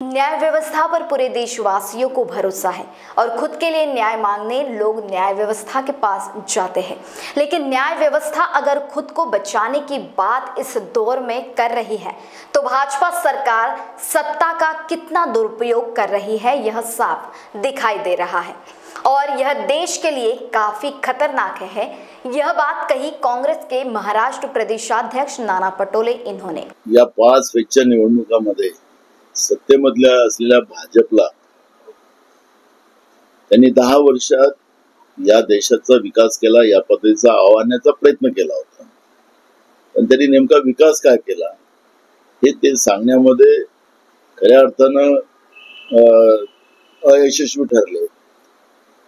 न्याय व्यवस्था पर पूरे देशवासियों को भरोसा है और खुद के लिए न्याय मांगने लोग न्याय व्यवस्था के पास जाते हैं। लेकिन न्याय व्यवस्था अगर खुद को बचाने की बात इस दौर में कर रही है तो भाजपा सरकार सत्ता का कितना दुरुपयोग कर रही है यह साफ दिखाई दे रहा है और यह देश के लिए काफी खतरनाक है। यह बात कही कांग्रेस के महाराष्ट्र प्रदेशाध्यक्ष नाना पटोले इन्होंने। या 5 फेकच्या निवडणुकांमध्ये सत्तेमधल्या असलेल्या भाजपला त्यांनी 10 वर्षात या देशाचा विकास केला, या पद्धतीचा आव्हानाचा प्रयत्न केला होता, पण त्यांनी नेमका विकास काय केला हे ते सांगण्यामध्ये खऱ्या अर्थानं अयशस्वी ठरले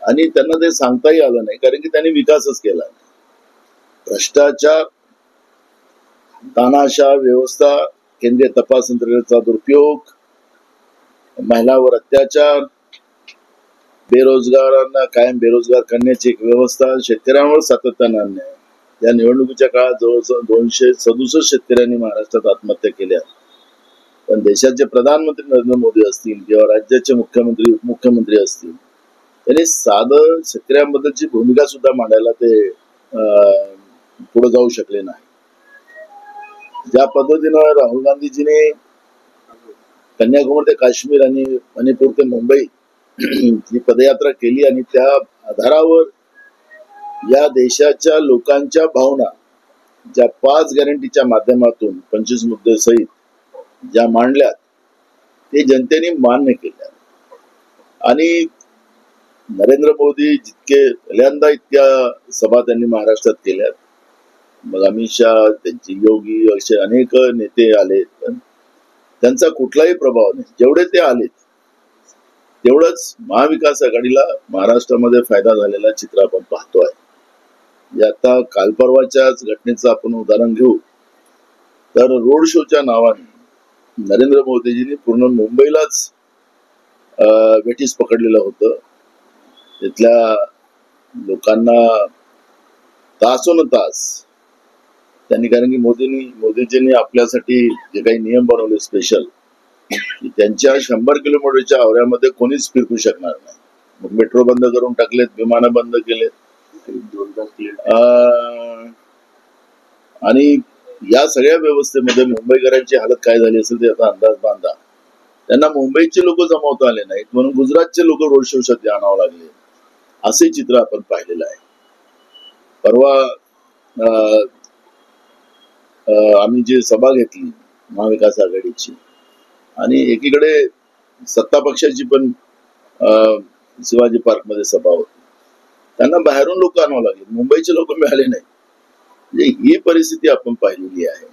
आणि त्यांना ते सांगताही आलं नाही, कारण की त्यांनी विकासच केला नाही। भ्रष्टाचार, तानाशाह व्यवस्था, केंद्रीय तपास यंत्रणेचा दुरुपयोग, महिलांवर अत्याचार, बेरोजगारांना कायम बेरोजगार करण्याची एक व्यवस्था, शेतकऱ्यांवर सातत्याने अन्याय। या निवडणुकीच्या काळात जवळजवळ 267 शेतकऱ्यांनी महाराष्ट्रात आत्महत्या केल्या, पण देशाचे प्रधानमंत्री नरेंद्र मोदी असतील किंवा राज्याचे मुख्यमंत्री उपमुख्यमंत्री असतील त्यांनी साधं शेतकऱ्यांबद्दलची भूमिका सुद्धा मांडायला ते पुढे जाऊ शकले नाही। ज्या पद्धतीने राहुल गांधीजीने कन्याकुमारी ते काश्मीर आणि मणिपूर ते मुंबई ही पदयात्रा केली आणि त्या आधारावर या देशाच्या लोकांच्या भावना ज्या 5 गॅरंटीच्या माध्यमातून 25 मुद्दे सहित ज्या मांडल्यात ते जनतेने मान्य केल्या आणि नरेंद्र मोदी जितके पहिल्यांदा इतक्या सभा त्यांनी महाराष्ट्रात केल्यात, मग अमित शाह, त्यांची योगी असे अनेक नेते आले, पण त्यांचा कुठलाही प्रभाव नाही। जेवढे ते आले तेवढंच महाविकास आघाडीला महाराष्ट्रामध्ये फायदा झालेला चित्र आपण पाहतोय। आता काल परवाच्याच घटनेचं आपण उदाहरण घेऊ तर रोड शोच्या नावाने नरेंद्र मोदीजींनी पूर्ण मुंबईलाच वेठीस पकडलेलं होतं। तिथल्या लोकांना तासोनतास त्यांनी, कारण की मोदीजींनी आपल्यासाठी जे काही नियम बनवले स्पेशल, त्यांच्या 100 किलोमीटरच्या आवऱ्यामध्ये कोणीच फिरू शकणार नाही। मग मेट्रो बंद करून टाकलेत, विमानं बंद केलेत आणि या सगळ्या व्यवस्थेमध्ये मुंबईकरांची हालत काय झाली असेल ते आता अंदाज बांधा। त्यांना मुंबईचे लोक जमवता आले नाहीत म्हणून गुजरातचे लोक रोड शोसाठी आणावं लागले, असे चित्र आपण पाहिलेलं आहे। परवा आम्ही जी सभा घेतली महाविकास आघाडीची आणि एकीकडे सत्ता पक्षाची पण शिवाजी पार्क मध्ये सभा होती, त्यांना बाहेरून लोक आणावं लागले, मुंबईचे लोक मिळाले नाही। म्हणजे ही परिस्थिती आपण पाहिलेली आहे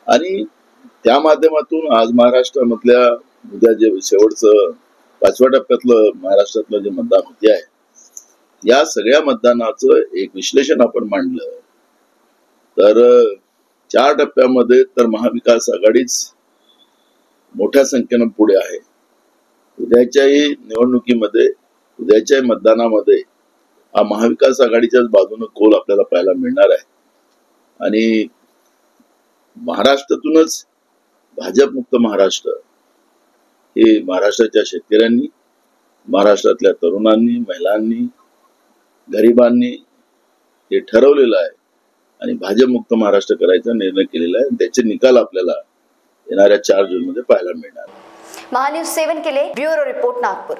आणि त्या माध्यमातून आज महाराष्ट्रामधल्या उद्या जे शेवटचं 5व्या टप्प्यातलं महाराष्ट्रातलं जे मतदान होते आहे, या सगळ्या मतदानाचं एक विश्लेषण आपण मांडलं तर 4 टप्प्यामध्ये तर महाविकास आघाडीच मोठ्या संख्येनं पुढे आहे। उद्याच्याही निवडणुकीमध्ये, उद्याच्या मतदानामध्ये हा महाविकास आघाडीच्याच बाजूने कोल आपल्याला पाहायला मिळणार आहे आणि महाराष्ट्रातूनच भाजप मुक्त महाराष्ट्र हे महाराष्ट्राच्या शेतकऱ्यांनी, महाराष्ट्रातल्या तरुणांनी, महिलांनी, गरिबांनी हे ठरवलेलं आहे आणि भाजप मुक्त महाराष्ट्र करायचा निर्णय केलेला आहे। त्याचे निकाल आपल्याला येणाऱ्या 4 जून मध्ये पाहायला मिळणार। महान्यूज 7 के लिए ब्यूरो रिपोर्ट नागपुर।